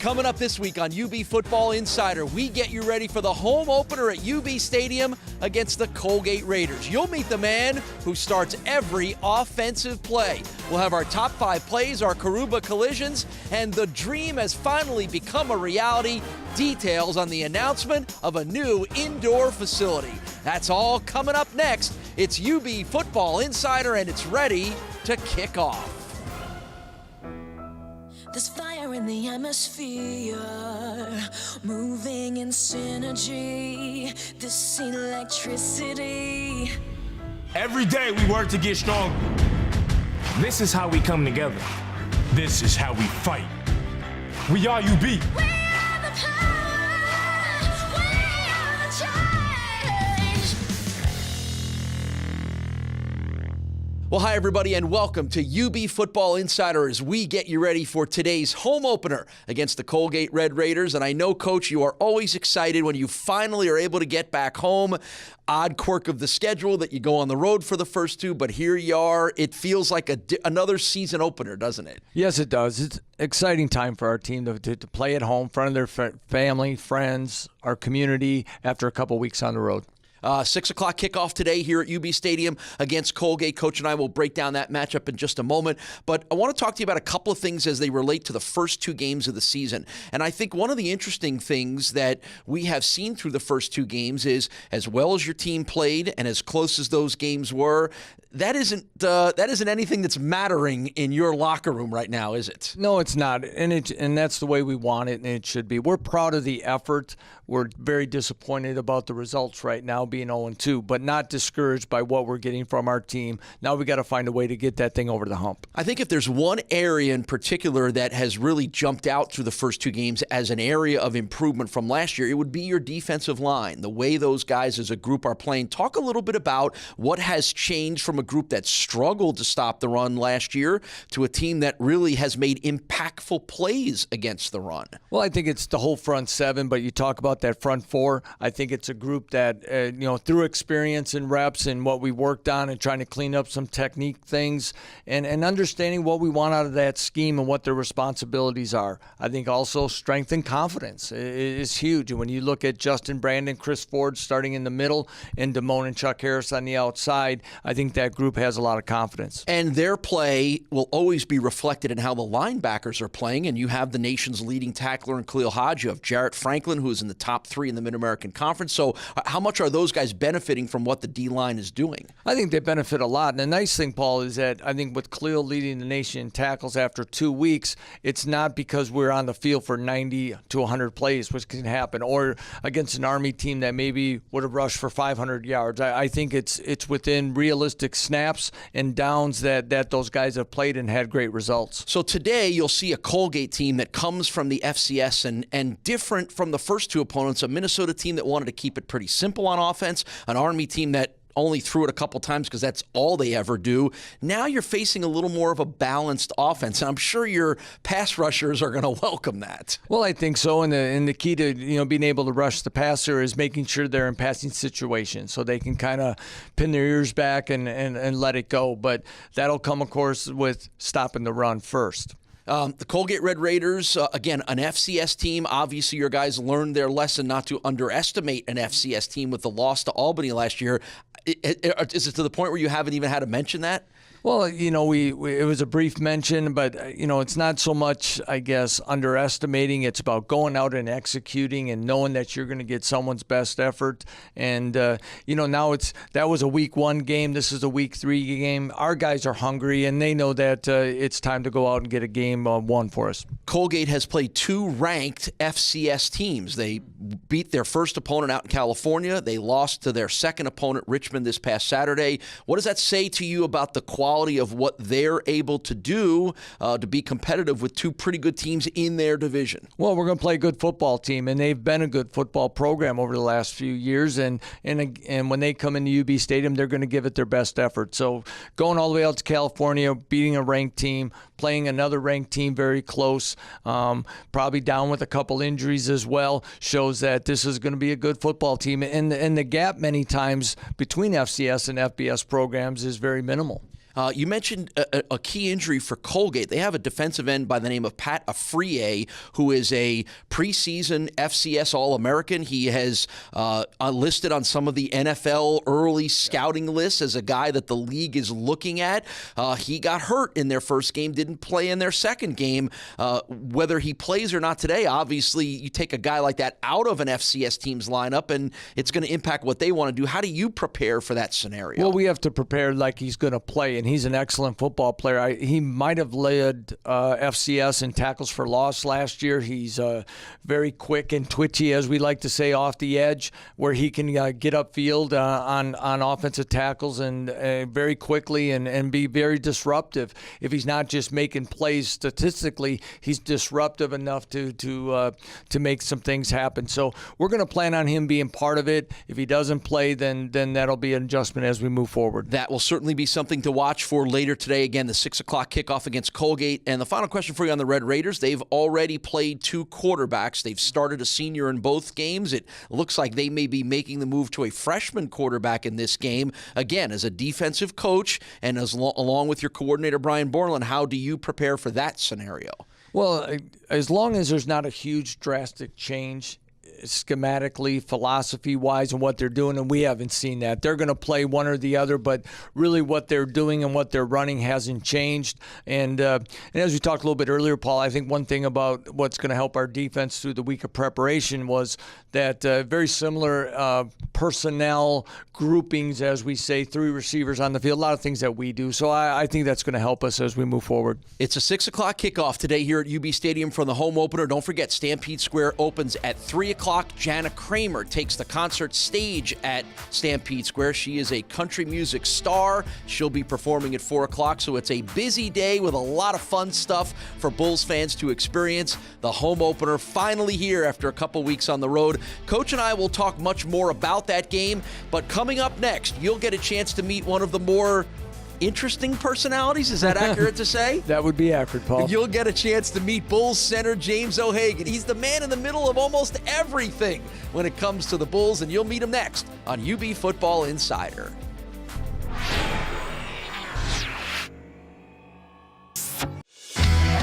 Coming up this week on UB Football Insider, we get you ready for the home opener at UB Stadium against the Colgate Raiders. You'll meet the man who starts every offensive play. We'll have our top 5 plays, our Carubba collisions, and the dream has finally become a reality. Details on the announcement of a new indoor facility. That's all coming up next. It's UB Football Insider, and it's ready to kick off. There's fire in the atmosphere, moving in synergy, this electricity. Every day we work to get stronger. This is how we come together. This is how we fight. We are UB. We are the power, we are the change. Well, hi, everybody, and welcome to UB Football Insider as we get you ready for today's home opener against the Colgate Red Raiders. And I know, Coach, you are always excited when you finally are able to get back home. Odd quirk of the schedule that you go on the road for the first two, but here you are. It feels like another season opener, doesn't it? Yes, it does. It's an exciting time for our team to play at home in front of their family, friends, our community after a couple weeks on the road. 6 o'clock kickoff today here at UB Stadium against Colgate. Coach and I will break down that matchup in just a moment. But I want to talk to you about a couple of things as they relate to the first 2 games of the season. And I think one of the interesting things that we have seen through the first 2 games is, as well as your team played and as close as those games were, that isn't anything that's mattering in your locker room right now, is it? No, it's not. And that's the way we want it, and it should be. We're proud of the effort. We're very disappointed about the results right now, being 0-2, but not discouraged by what we're getting from our team. Now we got to find a way to get that thing over the hump. I think if there's one area in particular that has really jumped out through the first 2 games as an area of improvement from last year, it would be your defensive line, the way those guys as a group are playing. Talk a little bit about what has changed from a group that struggled to stop the run last year to a team that really has made impactful plays against the run. Well, I think it's the whole front 7, but you talk about that front 4. I think it's a group that, through experience and reps and what we worked on and trying to clean up some technique things and understanding what we want out of that scheme and what their responsibilities are. I think also strength and confidence is huge. And when you look at Justin Brandon, Chris Ford starting in the middle, and Damone and Chuck Harris on the outside, I think that group has a lot of confidence. And their play will always be reflected in how the linebackers are playing. And you have the nation's leading tackler in Khalil Hodge. You have Jarrett Franklin, who is in the top 3 in the Mid-American Conference. So how much are those guys benefiting from what the D-line is doing? I think they benefit a lot. And the nice thing, Paul, is that I think with Khalil leading the nation in tackles after 2 weeks, it's not because we're on the field for 90 to 100 plays, which can happen, or against an Army team that maybe would have rushed for 500 yards. I think it's within realistic snaps and downs that those guys have played and had great results. So today you'll see a Colgate team that comes from the FCS and different from the first 2 opponents, a Minnesota team that wanted to keep it pretty simple on offense, an Army team that only threw it a couple times because that's all they ever do. Now you're facing a little more of a balanced offense, and I'm sure your pass rushers are going to welcome that. Well, I think so, and the key to being able to rush the passer is making sure they're in passing situations so they can kind of pin their ears back and let it go. But that'll come, of course, with stopping the run first. The Colgate Red Raiders, again, an FCS team. Obviously, your guys learned their lesson not to underestimate an FCS team with the loss to Albany last year. Is it to the point where you haven't even had to mention that? Well, it was a brief mention, but, it's not so much, I guess, underestimating. It's about going out and executing and knowing that you're going to get someone's best effort. And, now that was a week 1 game. This is a week 3 game. Our guys are hungry, and they know that it's time to go out and get a game won for us. Colgate has played 2 ranked FCS teams. They beat their first opponent out in California. They lost to their second opponent, Richmond, this past Saturday. What does that say to you about the quality of what they're able to do to be competitive with 2 pretty good teams in their division? Well, we're going to play a good football team, and they've been a good football program over the last few years. And when they come into UB Stadium, they're going to give it their best effort. So going all the way out to California, beating a ranked team, playing another ranked team very close, probably down with a couple injuries as well, shows that this is going to be a good football team. And the gap many times between FCS and FBS programs is very minimal. You mentioned a key injury for Colgate. They have a defensive end by the name of Pat Afriye, who is a preseason FCS All-American. He has listed on some of the NFL early scouting lists as a guy that the league is looking at. He got hurt in their first game, didn't play in their second game. Whether he plays or not today, obviously you take a guy like that out of an FCS team's lineup, and it's going to impact what they want to do. How do you prepare for that scenario? Well, we have to prepare like he's going to play, and he's an excellent football player. He might have led FCS in tackles for loss last year. He's very quick and twitchy, as we like to say, off the edge, where he can get upfield on offensive tackles and very quickly and be very disruptive. If he's not just making plays statistically, he's disruptive enough to make some things happen. So we're going to plan on him being part of it. If he doesn't play, then that'll be an adjustment as we move forward. That will certainly be something to watch for later today. Again, the 6 o'clock kickoff against Colgate. And the final question for you on the Red Raiders, they've already played 2 quarterbacks. They've started a senior in both games. It looks like they may be making the move to a freshman quarterback in this game. Again, as a defensive coach and along with your coordinator, Brian Borland, how do you prepare for that scenario? Well, as long as there's not a huge drastic change schematically, philosophy-wise, and what they're doing, and we haven't seen that. They're going to play one or the other, but really what they're doing and what they're running hasn't changed. And as we talked a little bit earlier, Paul, I think one thing about what's going to help our defense through the week of preparation was that very similar personnel groupings, as we say, 3 receivers on the field, a lot of things that we do. So I think that's going to help us as we move forward. It's a 6 o'clock kickoff today here at UB Stadium for the home opener. Don't forget, Stampede Square opens at 3 o'clock. Jana Kramer takes the concert stage at Stampede Square. She is a country music star. She'll be performing at 4 o'clock, so it's a busy day with a lot of fun stuff for Bulls fans to experience. The home opener finally here after a couple weeks on the road. Coach and I will talk much more about that game, but coming up next, you'll get a chance to meet one of the more interesting personalities. Is that accurate to say? That would be accurate, Paul. You'll get a chance to meet Bulls center James O'Hagan. He's the man in the middle of almost everything when it comes to the Bulls, and you'll meet him next on UB Football Insider.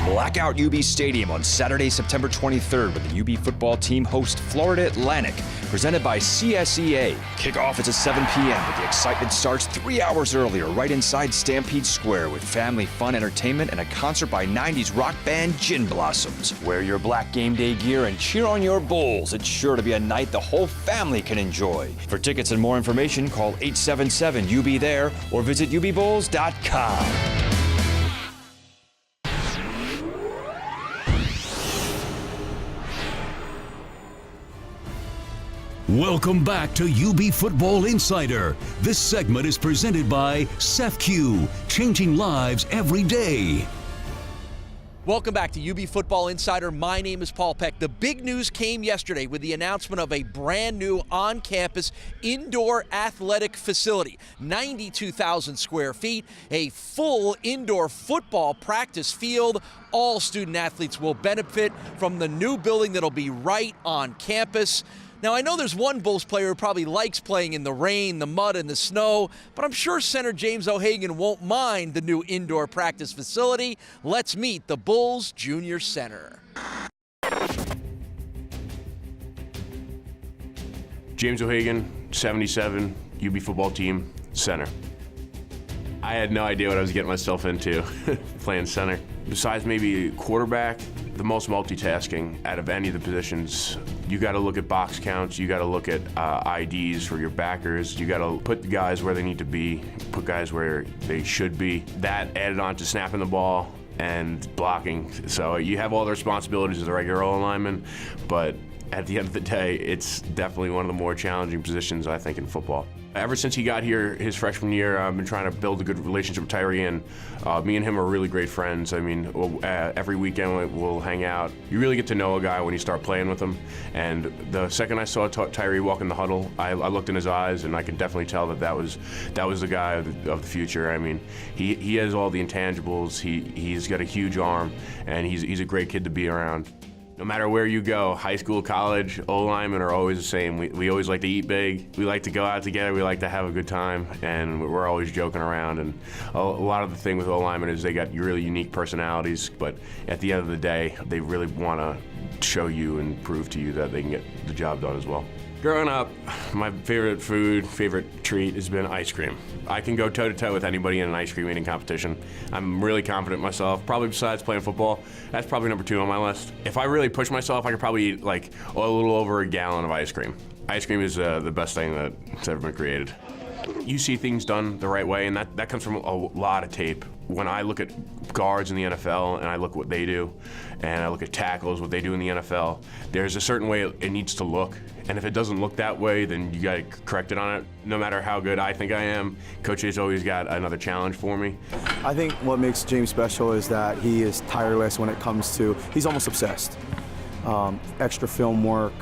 Blackout UB Stadium on Saturday, September 23rd, with the UB football team host Florida Atlantic, presented by CSEA. Kickoff is at 7 p.m., but the excitement starts 3 hours earlier, right inside Stampede Square, with family fun entertainment and a concert by 90s rock band Gin Blossoms. Wear your black game day gear and cheer on your Bulls. It's sure to be a night the whole family can enjoy. For tickets and more information, call 877-UB-THERE or visit UBBulls.com. Welcome back to UB Football Insider. This segment is presented by CEFQ, changing lives every day. Welcome back to UB Football Insider. My name is Paul Peck. The big news came yesterday with the announcement of a brand new on-campus indoor athletic facility. 92,000 square feet, a full indoor football practice field. All student athletes will benefit from the new building that'll be right on campus. Now, I know there's one Bulls player who probably likes playing in the rain, the mud, and the snow, but I'm sure center James O'Hagan won't mind the new indoor practice facility. Let's meet the Bulls junior center. James O'Hagan, 77, UB football team, center. I had no idea what I was getting myself into playing center. Besides maybe quarterback, the most multitasking out of any of the positions. You got to look at box counts, you got to look at IDs for your backers, you got to put guys where they need to be, put guys where they should be. That added on to snapping the ball and blocking. So you have all the responsibilities as a regular O-lineman, but at the end of the day, it's definitely one of the more challenging positions, I think, in football. Ever since he got here his freshman year, I've been trying to build a good relationship with Tyree, and me and him are really great friends. I mean, every weekend we'll hang out. You really get to know a guy when you start playing with him, and the second I saw Tyree walk in the huddle, I looked in his eyes, and I could definitely tell that was the guy of the future. I mean, he has all the intangibles. He's got a huge arm, and he's a great kid to be around. No matter where you go, high school, college, O-linemen are always the same. We always like to eat big. We like to go out together. We like to have a good time, and we're always joking around. And a lot of the thing with O-linemen is they got really unique personalities, but at the end of the day, they really want to show you and prove to you that they can get the job done as well. Growing up, my favorite food, favorite treat has been ice cream. I can go toe-to-toe with anybody in an ice cream eating competition. I'm really confident in myself. Probably besides playing football, that's probably number 2 on my list. If I really push myself, I could probably eat like a little over a gallon of ice cream. Ice cream is the best thing that's ever been created. You see things done the right way, and that comes from a lot of tape. When I look at guards in the NFL and I look what they do, and I look at tackles, what they do in the NFL, there's a certain way it needs to look. And if it doesn't look that way, then you got to correct it on it. No matter how good I think I am, Coach A's always got another challenge for me. I think what makes James special is that he is tireless when it comes to, he's almost obsessed. Extra film work,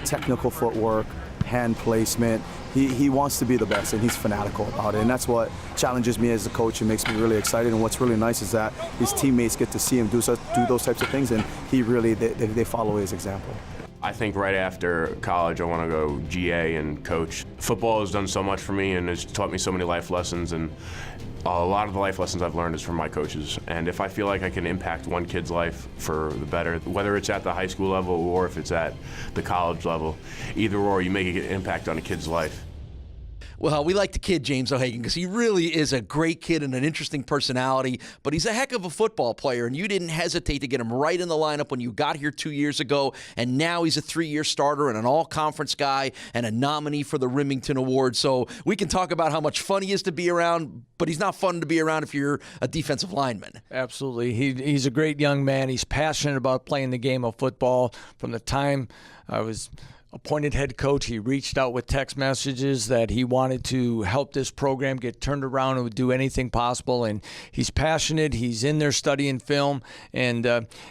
technical footwork, hand placement. He wants to be the best, and he's fanatical about it. And that's what challenges me as a coach and makes me really excited. And what's really nice is that his teammates get to see him do those types of things, and he really, they follow his example. I think right after college, I want to go GA and coach. Football has done so much for me and has taught me so many life lessons, and a lot of the life lessons I've learned is from my coaches. And if I feel like I can impact one kid's life for the better, whether it's at the high school level or if it's at the college level, either or, you make an impact on a kid's life. Well, we like the kid, James O'Hagan, because he really is a great kid and an interesting personality, but he's a heck of a football player, and you didn't hesitate to get him right in the lineup when you got here 2 years ago, and now he's a 3-year starter and an all-conference guy and a nominee for the Remington Award. So we can talk about how much fun he is to be around, but he's not fun to be around if you're a defensive lineman. Absolutely. He's a great young man. He's passionate about playing the game of football. From the time I was appointed head coach, he reached out with text messages that he wanted to help this program get turned around and would do anything possible. And he's passionate. He's in there studying film. And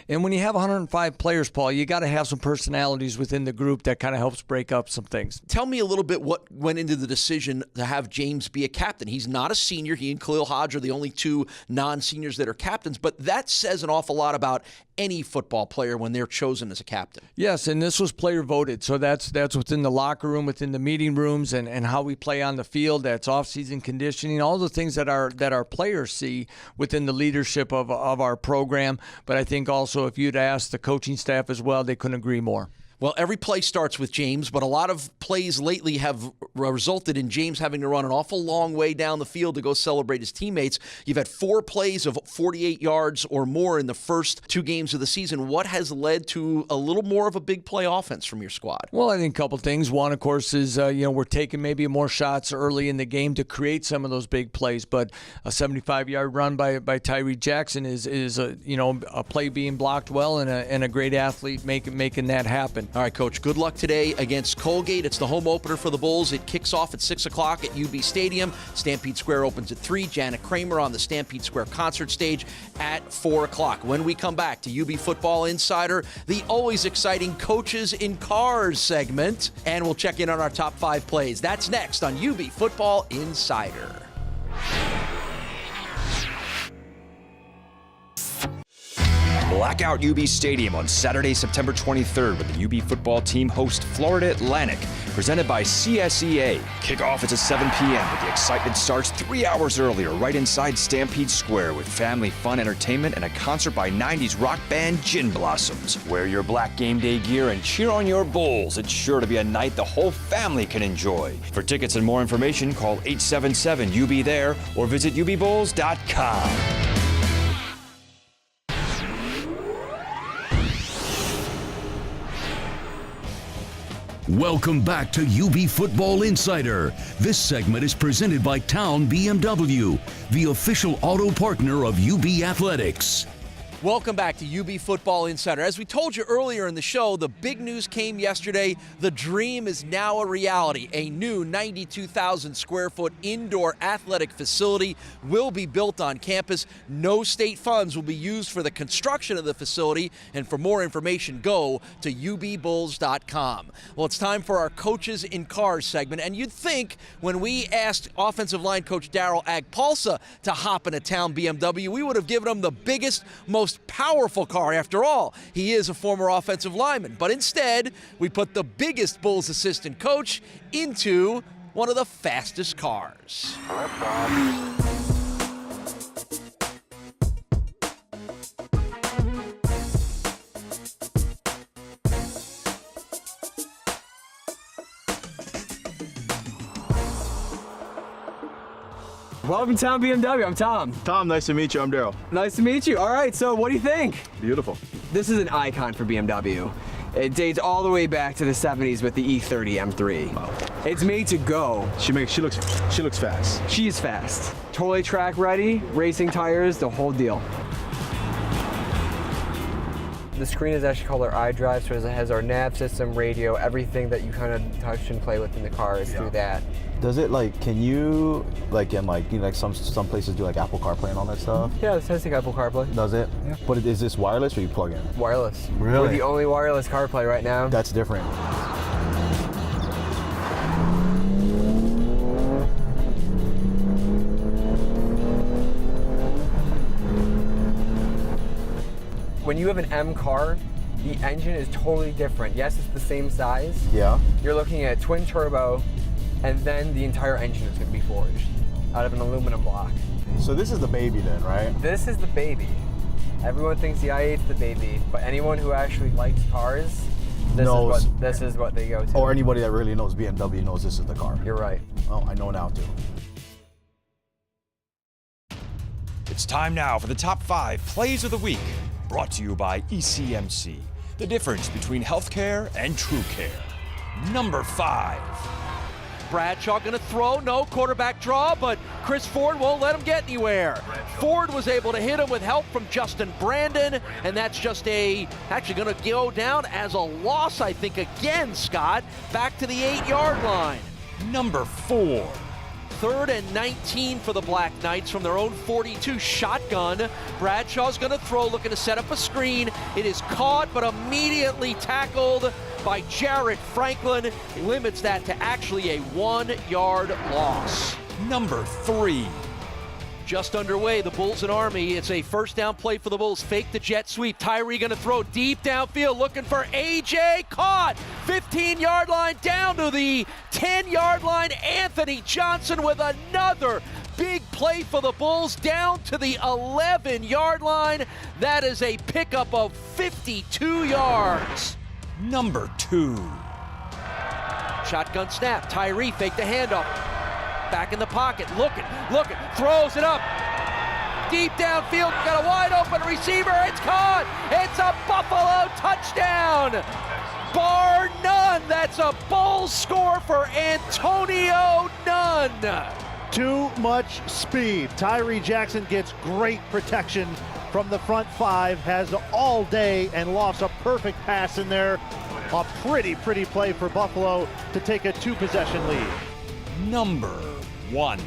when you have 105 players, Paul, you got to have some personalities within the group that kind of helps break up some things. Tell me a little bit what went into the decision to have James be a captain. He's not a senior. He and Khalil Hodge are the only 2 non-seniors that are captains, but that says an awful lot about any football player when they're chosen as a captain. Yes, and this was player voted, so that's within the locker room, within the meeting rooms, and how we play on the field. That's off-season conditioning, all the things that our players see within the leadership of our program. But I think also if you'd ask the coaching staff as well, they couldn't agree more. Well, every play starts with James, but a lot of plays lately have resulted in James having to run an awful long way down the field to go celebrate his teammates. You've had 4 plays of 48 yards or more in the first 2 games of the season. What has led to a little more of a big play offense from your squad? Well, I think a couple things. One, of course, is we're taking maybe more shots early in the game to create some of those big plays. But a 75-yard run by Tyree Jackson is a play being blocked well and a great athlete making that happen. All right, Coach, good luck today against Colgate. It's the home opener for the Bulls. It kicks off at 6 o'clock at UB Stadium. Stampede Square opens at 3. Janet Kramer on the Stampede Square concert stage at 4 o'clock. When we come back to UB Football Insider, the always exciting Coaches in Cars segment, and we'll check in on our top 5 plays. That's next on UB Football Insider. Blackout UB Stadium on Saturday, September 23rd, with the UB football team host Florida Atlantic, presented by CSEA. Kickoff is at 7 p.m., but the excitement starts 3 hours earlier, right inside Stampede Square, with family fun entertainment and a concert by 90s rock band Gin Blossoms. Wear your black game day gear and cheer on your Bulls. It's sure to be a night the whole family can enjoy. For tickets and more information, call 877-UB-THERE or visit UBBulls.com. Welcome back to UB Football Insider. This segment is presented by Town BMW, the official auto partner of UB Athletics. Welcome back to UB Football Insider. As we told you earlier in the show, the big news came yesterday. The dream is now a reality. A new 92,000 square foot indoor athletic facility will be built on campus. No state funds will be used for the construction of the facility. And for more information, go to ubbulls.com. Well, it's time for our Coaches in Cars segment. And you'd think when we asked offensive line coach Daryl Agpalsa to hop in a Town BMW, we would have given him the biggest, most most powerful car. After all, he is a former offensive lineman. But instead, we put the biggest Bulls assistant coach into one of the fastest cars. Welcome to Town BMW. I'm Tom. Tom, nice to meet you. I'm Daryl. Nice to meet you. All right, so what do you think? Beautiful. This is an icon for BMW. It dates all the way back to the 70s with the E30 M3. Wow. It's made to go. She looks fast. She's fast. Totally track ready, racing tires, the whole deal. The screen is actually called our iDrive, so it has our nav system, radio, everything that you kind of touch and play with in the car is through that. Does it can you some places do Apple CarPlay and all that stuff? Yeah, this has the Apple CarPlay. Does it? Yeah. But is this wireless or you plug in? Wireless. Really? We're the only wireless CarPlay right now. That's different. When you have an M car, the engine is totally different. Yes, it's the same size. Yeah. You're looking at twin turbo, and then the entire engine is going to be forged out of an aluminum block. So this is the baby then, right? This is the baby. Everyone thinks the i8's the baby, but anyone who actually likes cars, this is what they go to. Or anybody that really knows BMW knows this is the car. You're right. Oh, I know now too. It's time now for the top 5 plays of the week, brought to you by ECMC. The difference between healthcare and true care. Number 5. Bradshaw going to throw, no quarterback draw, but Chris Ford won't let him get anywhere. Ford was able to hit him with help from Justin Brandon, and that's just actually going to go down as a loss, I think, again, Scott, back to the 8-yard line. Number 4. 3rd and 19 for the Black Knights from their own 42 shotgun. Bradshaw's going to throw, looking to set up a screen. It is caught, but immediately tackled by Jarrett Franklin. Limits that to actually a 1-yard loss. Number 3. Just underway, the Bulls and Army. It's a first down play for the Bulls. Fake the jet sweep. Tyree going to throw deep downfield, looking for AJ. Caught! 15-yard line down to the 10-yard line. Anthony Johnson with another big play for the Bulls down to the 11-yard line. That is a pickup of 52 yards. Number 2. Shotgun snap. Tyree fake the handoff. Back in the pocket, looking, throws it up. Deep downfield, got a wide open receiver, it's caught! It's a Buffalo touchdown! Bar none, that's a Bulls score for Antonio Nunn. Too much speed. Tyree Jackson gets great protection from the front 5, has all day and lost a perfect pass in there. A pretty play for Buffalo to take a 2-possession lead. Number 1.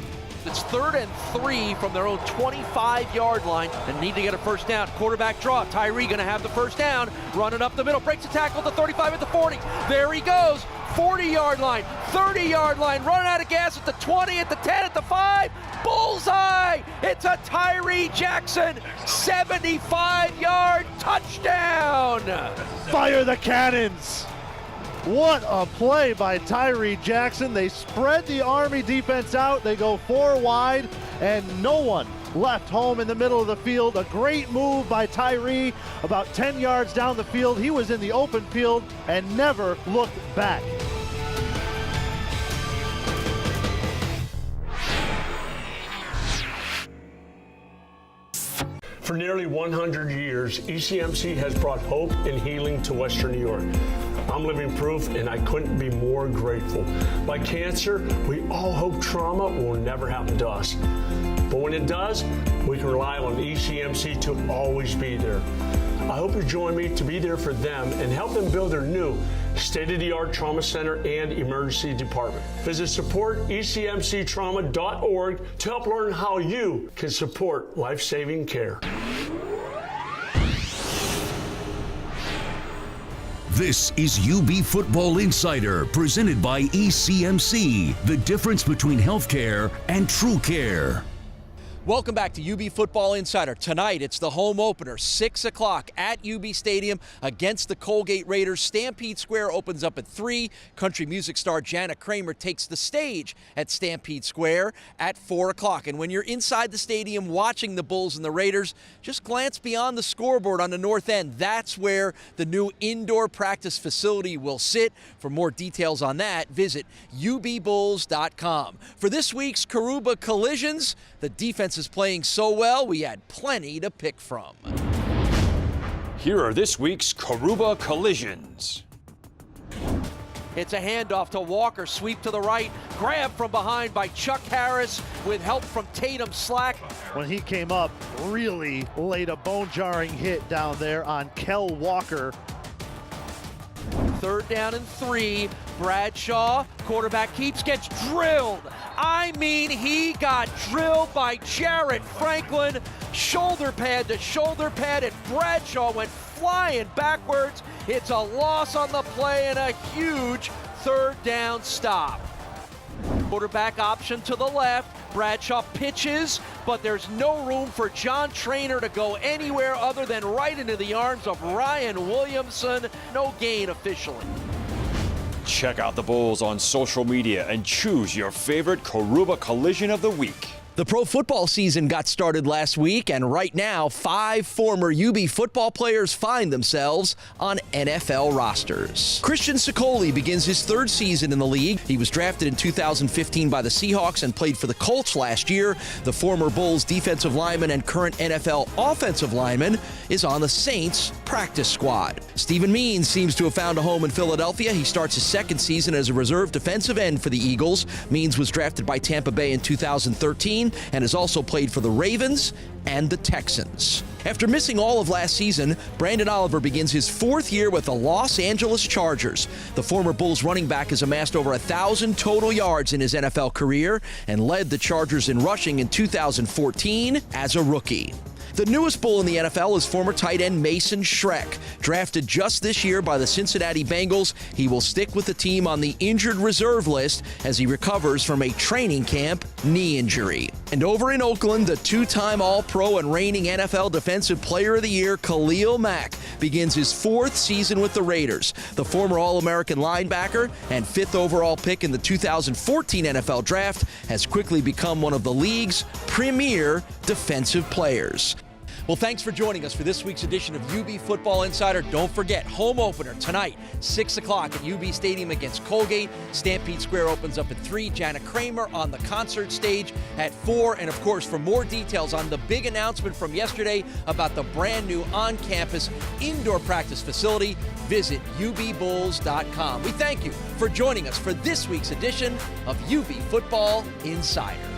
It's 3rd and 3 from their own 25-yard line and need to get a first down. Quarterback draw. Tyree going to have the first down. Running up the middle. Breaks a tackle at the 35 at the 40. There he goes. 40-yard line. 30-yard line. Running out of gas at the 20, at the 10, at the 5. Bullseye! It's a Tyree Jackson 75-yard touchdown. Fire the cannons. What a play by Tyree Jackson. They spread the Army defense out. They go 4 wide, and no one left home in the middle of the field. A great move by Tyree. About 10 yards down the field, he was in the open field and never looked back. For nearly 100 years, ECMC has brought hope and healing to Western New York. I'm living proof, and I couldn't be more grateful. Like cancer, we all hope trauma will never happen to us. But when it does, we can rely on ECMC to always be there. I hope you join me to be there for them and help them build their new state-of-the-art trauma center and emergency department. Visit supportecmctrauma.org to help learn how you can support life-saving care. This is UB Football Insider, presented by ECMC, the difference between healthcare and true care. Welcome back to UB Football Insider. Tonight, it's the home opener, 6 o'clock at UB Stadium against the Colgate Raiders. Stampede Square opens up at 3. Country music star Jana Kramer takes the stage at Stampede Square at 4 o'clock. And when you're inside the stadium watching the Bulls and the Raiders, just glance beyond the scoreboard on the north end. That's where the new indoor practice facility will sit. For more details on that, visit ubbulls.com. For this week's Carubba Collisions, the defense is playing so well, we had plenty to pick from. Here are this week's Carubba Collisions. It's a handoff to Walker, sweep to the right, grab from behind by Chuck Harris with help from Tatum Slack. When he came up, really laid a bone-jarring hit down there on Kel Walker. 3rd down and 3. Bradshaw, quarterback keeps, gets drilled. I mean, he got drilled by Jarrett Franklin. Shoulder pad to shoulder pad, and Bradshaw went flying backwards. It's a loss on the play and a huge 3rd down stop. Quarterback option to the left. Bradshaw pitches, but there's no room for John Trainer to go anywhere other than right into the arms of Ryan Williamson. No gain officially. Check out the Bulls on social media and choose your favorite Carubba Collision of the week. The pro football season got started last week, and right now, 5 former UB football players find themselves on NFL rosters. Christian Sicoli begins his 3rd season in the league. He was drafted in 2015 by the Seahawks and played for the Colts last year. The former Bulls defensive lineman and current NFL offensive lineman is on the Saints practice squad. Stephen Means seems to have found a home in Philadelphia. He starts his 2nd season as a reserve defensive end for the Eagles. Means was drafted by Tampa Bay in 2013 and has also played for the Ravens and the Texans. After missing all of last season, Brandon Oliver begins his 4th year with the Los Angeles Chargers. The former Bulls running back has amassed over 1,000 total yards in his NFL career and led the Chargers in rushing in 2014 as a rookie. The newest Bull in the NFL is former tight end Mason Schreck. Drafted just this year by the Cincinnati Bengals, he will stick with the team on the injured reserve list as he recovers from a training camp knee injury. And over in Oakland, the 2-time All-Pro and reigning NFL Defensive Player of the Year, Khalil Mack, begins his 4th season with the Raiders. The former All-American linebacker and 5th overall pick in the 2014 NFL Draft has quickly become one of the league's premier defensive players. Well, thanks for joining us for this week's edition of UB Football Insider. Don't forget, home opener tonight, 6 o'clock at UB Stadium against Colgate. Stampede Square opens up at 3. Jana Kramer on the concert stage at 4. And, of course, for more details on the big announcement from yesterday about the brand new on-campus indoor practice facility, visit ubbulls.com. We thank you for joining us for this week's edition of UB Football Insider.